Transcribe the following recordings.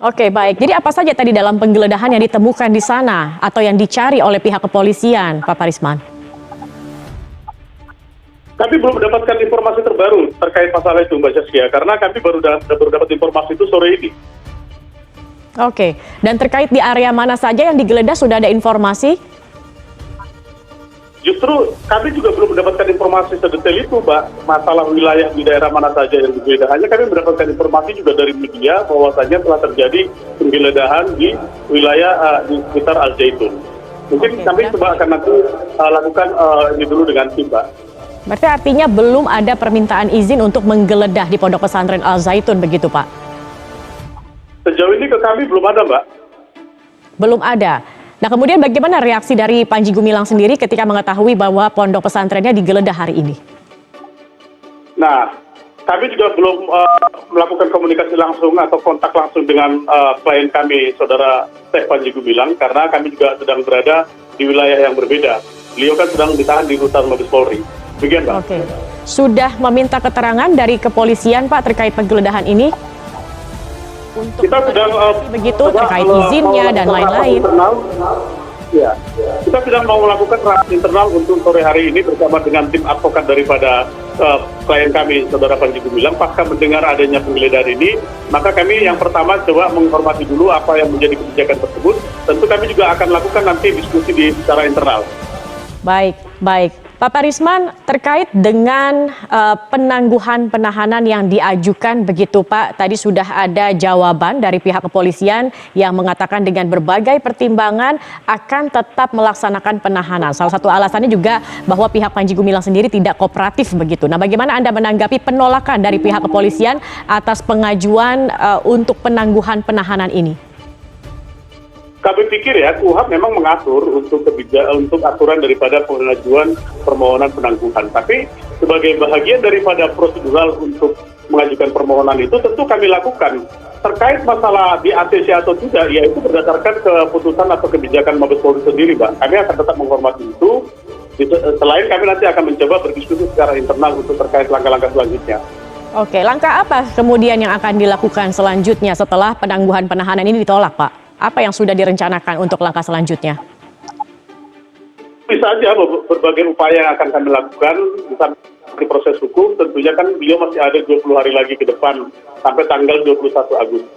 Oke, baik. Jadi apa saja tadi dalam penggeledahan yang ditemukan di sana atau yang dicari oleh pihak kepolisian, Pak Parisman? Kami belum mendapatkan informasi terbaru terkait masalah itu, Mbak Zaskia, karena kami baru dapat informasi itu sore ini. Oke, dan terkait di area mana saja yang digeledah sudah ada informasi? Justru kami juga belum mendapatkan informasi sedetail itu, Mbak, masalah wilayah di daerah mana saja yang digeledah. Hanya kami mendapatkan informasi juga dari media bahwasanya telah terjadi penggeledahan di wilayah di sekitar Al Zaitun. Mungkin kami coba akan nanti lakukan ini dulu dengan tim, Mbak. Berarti artinya belum ada permintaan izin untuk menggeledah di Pondok Pesantren Al Zaitun, begitu Pak? Sejauh ini ke kami belum ada, Mbak. Belum ada. Nah, kemudian bagaimana reaksi dari Panji Gumilang sendiri ketika mengetahui bahwa pondok pesantrennya digeledah hari ini? Nah, kami juga belum melakukan komunikasi langsung atau kontak langsung dengan klien kami, Saudara Teh Panji Gumilang, karena kami juga sedang berada di wilayah yang berbeda. Beliau kan sedang ditahan di rutan Mabes Polri. Demikian, Pak. Oke. Sudah meminta keterangan dari kepolisian, Pak, terkait penggeledahan ini? Untuk kita sedang begitu terkait izinnya dan lain-lain. Ya, kita sedang mau melakukan rapat internal untuk sore hari ini bersama dengan tim advokat daripada klien kami, Saudara Panji Gumilang. Pasca mendengar adanya penggeledahan ini, maka kami yang pertama coba menghormati dulu apa yang menjadi kebijakan tersebut. Tentu kami juga akan lakukan nanti diskusi secara internal. Baik, baik. Pak Parisman, terkait dengan penangguhan penahanan yang diajukan begitu Pak, tadi sudah ada jawaban dari pihak kepolisian yang mengatakan dengan berbagai pertimbangan akan tetap melaksanakan penahanan. Salah satu alasannya juga bahwa pihak Panji Gumilang sendiri tidak kooperatif begitu. Nah, bagaimana Anda menanggapi penolakan dari pihak kepolisian atas pengajuan untuk penangguhan penahanan ini? Kami pikir ya, KUHP memang mengatur untuk aturan daripada pengajuan permohonan penangguhan. Tapi sebagai bahagian daripada prosedural untuk mengajukan permohonan itu tentu kami lakukan. Terkait masalah di ACC atau tidak, ya itu berdasarkan keputusan atau kebijakan Mabes Polri sendiri, Pak. Kami akan tetap menghormati itu. Selain kami nanti akan mencoba berdiskusi secara internal untuk terkait langkah-langkah selanjutnya. Oke, langkah apa kemudian yang akan dilakukan selanjutnya setelah penangguhan penahanan ini ditolak, Pak? Apa yang sudah direncanakan untuk langkah selanjutnya? Bisa saja berbagai upaya yang akan kami lakukan di proses hukum. Tentunya kan beliau masih ada 20 hari lagi ke depan sampai tanggal 21 Agustus.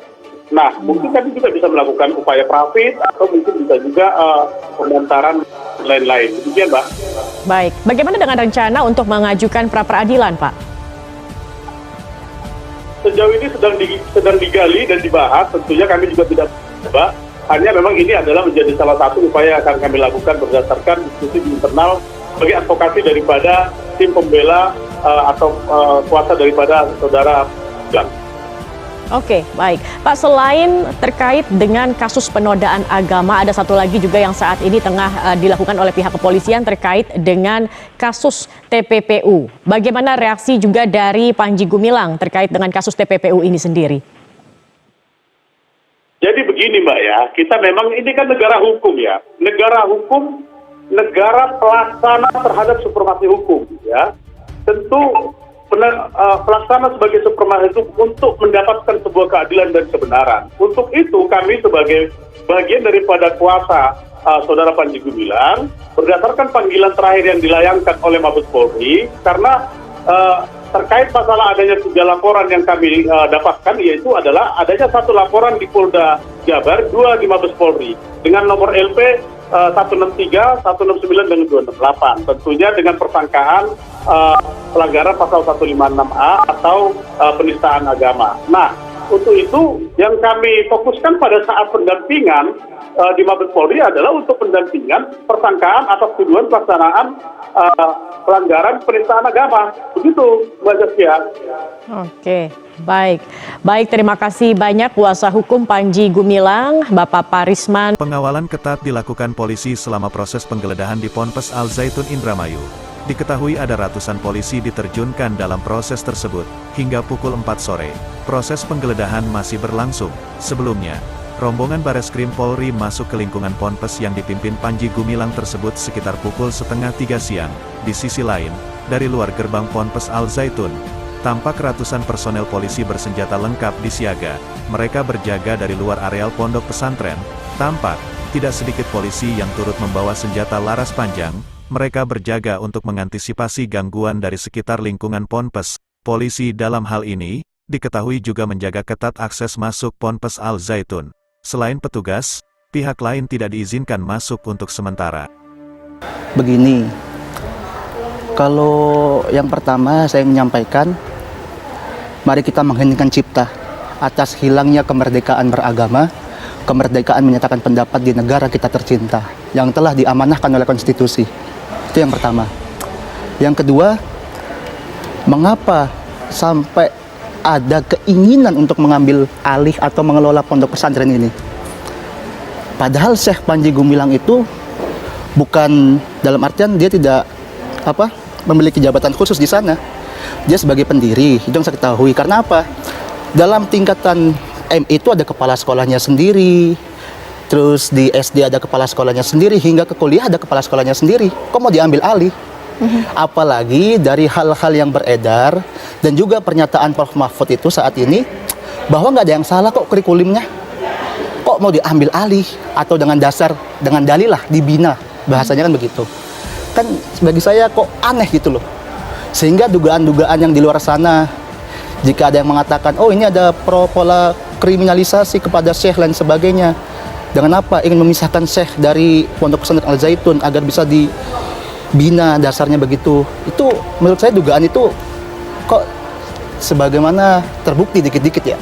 Nah, mungkin kami juga bisa melakukan upaya profit atau mungkin bisa juga pementaran lain-lain. Demikian, Pak. Baik, bagaimana dengan rencana untuk mengajukan pra-peradilan, Pak? Sejauh ini sedang digali dan dibahas. Tentunya kami juga tidak Mbak, hanya memang ini adalah menjadi salah satu upaya yang akan kami lakukan berdasarkan diskusi di internal sebagai advokasi daripada tim pembela atau kuasa daripada Saudara Gumilang. Oke, baik. Pak, selain terkait dengan kasus penodaan agama, ada satu lagi juga yang saat ini tengah dilakukan oleh pihak kepolisian terkait dengan kasus TPPU. Bagaimana reaksi juga dari Panji Gumilang terkait dengan kasus TPPU ini sendiri? Jadi begini, Mbak ya, kita memang ini kan negara hukum ya. Negara hukum, negara pelaksana terhadap supremasi hukum ya. Tentu pelaksana sebagai supremasi hukum untuk mendapatkan sebuah keadilan dan kebenaran. Untuk itu kami sebagai bagian daripada kuasa Saudara Panji Gumilang, berdasarkan panggilan terakhir yang dilayangkan oleh Mabes Polri, karena terkait masalah adanya 3 laporan yang kami dapatkan, yaitu adalah adanya 1 laporan di Polda Jabar, 2 di Mabes Polri dengan nomor LP 163, 169 dan 268. Tentunya dengan persangkaan pelanggaran pasal 156A atau penistaan agama. Nah, untuk itu yang kami fokuskan pada saat pendampingan di Mabes Polri adalah untuk pendampingan persangkaan atas tuduhan pelaksanaan pelanggaran penistaan agama. Begitu, Mbak Zaskia. Oke, baik. Baik, terima kasih banyak kuasa hukum Panji Gumilang, Bapak Parisman. Pengawalan ketat dilakukan polisi selama proses penggeledahan di Ponpes Al Zaitun Indramayu. Diketahui ada ratusan polisi diterjunkan dalam proses tersebut, hingga pukul 4 sore. Proses penggeledahan masih berlangsung. Sebelumnya, rombongan Bareskrim Polri masuk ke lingkungan Ponpes yang dipimpin Panji Gumilang tersebut sekitar pukul 2:30 siang. Di sisi lain, dari luar gerbang Ponpes Al Zaitun, tampak ratusan personel polisi bersenjata lengkap disiaga. Mereka berjaga dari luar areal pondok pesantren. Tampak, tidak sedikit polisi yang turut membawa senjata laras panjang. Mereka berjaga untuk mengantisipasi gangguan dari sekitar lingkungan Ponpes. Polisi dalam hal ini, diketahui juga menjaga ketat akses masuk Ponpes Al Zaitun. Selain petugas, pihak lain tidak diizinkan masuk untuk sementara. Begini, kalau yang pertama saya menyampaikan, mari kita mengheningkan cipta atas hilangnya kemerdekaan beragama, kemerdekaan menyatakan pendapat di negara kita tercinta, yang telah diamanahkan oleh konstitusi. Itu yang pertama. Yang kedua, mengapa sampai ada keinginan untuk mengambil alih atau mengelola pondok pesantren ini? Padahal Syekh Panji Gumilang itu bukan dalam artian dia tidak memiliki jabatan khusus di sana. Dia sebagai pendiri, itu yang saya ketahui. Karena apa? Dalam tingkatan MI itu ada kepala sekolahnya sendiri, terus di SD ada kepala sekolahnya sendiri, hingga ke kuliah ada kepala sekolahnya sendiri. Kok mau diambil alih? Apalagi dari hal-hal yang beredar dan juga pernyataan Prof. Mahfud itu saat ini bahwa nggak ada yang salah kok kurikulumnya. Kok mau diambil alih atau dengan dalil lah dibina, bahasanya kan begitu. Kan bagi saya kok aneh gitu loh. Sehingga dugaan-dugaan yang di luar sana, jika ada yang mengatakan, oh ini ada pola kriminalisasi kepada Syekh dan sebagainya. Dengan apa? Ingin memisahkan Syekh dari Pondok Pesantren Al Zaitun agar bisa dibina, dasarnya begitu. Itu menurut saya dugaan itu kok sebagaimana terbukti dikit-dikit ya.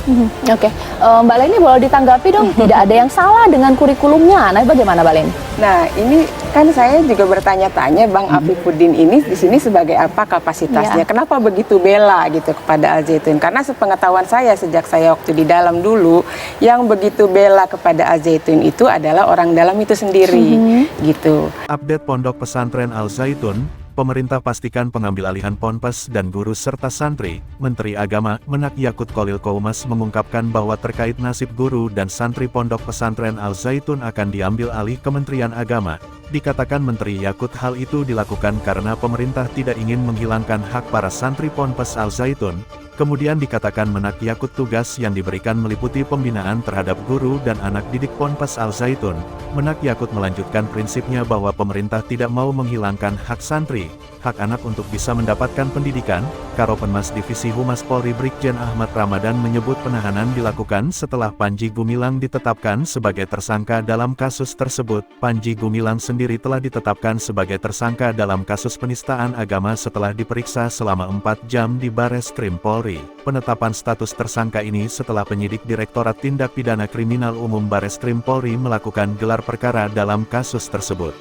Oke. Mbak Leni boleh ditanggapi dong, tidak ada yang salah dengan kurikulumnya. Nah, bagaimana Mbak Leni? Nah, ini kan saya juga bertanya-tanya Bang Afifuddin ini di sini sebagai apa kapasitasnya? Kenapa begitu bela gitu kepada Al Zaitun? Karena sepengetahuan saya sejak saya waktu di dalam dulu, yang begitu bela kepada Al Zaitun itu adalah orang dalam itu sendiri, gitu. Update Pondok Pesantren Al Zaitun. Pemerintah pastikan pengambil alihan Ponpes dan guru serta santri. Menteri Agama, Menak Yakut Khalil Qoumas mengungkapkan bahwa terkait nasib guru dan santri Pondok Pesantren Al Zaitun akan diambil alih Kementerian Agama. Dikatakan Menteri Yakut hal itu dilakukan karena pemerintah tidak ingin menghilangkan hak para santri Ponpes Al Zaitun. Kemudian dikatakan Menak Yakut tugas yang diberikan meliputi pembinaan terhadap guru dan anak didik Ponpes Al Zaitun. Menak Yakut melanjutkan prinsipnya bahwa pemerintah tidak mau menghilangkan hak santri, hak anak untuk bisa mendapatkan pendidikan. Karopenmas Divisi Humas Polri Brigjen Ahmad Ramadan menyebut penahanan dilakukan setelah Panji Gumilang ditetapkan sebagai tersangka dalam kasus tersebut. Panji Gumilang sendiri telah ditetapkan sebagai tersangka dalam kasus penistaan agama setelah diperiksa selama 4 jam di Bareskrim Polri. Penetapan status tersangka ini setelah penyidik Direktorat Tindak Pidana Kriminal Umum Bareskrim Polri melakukan gelar perkara dalam kasus tersebut.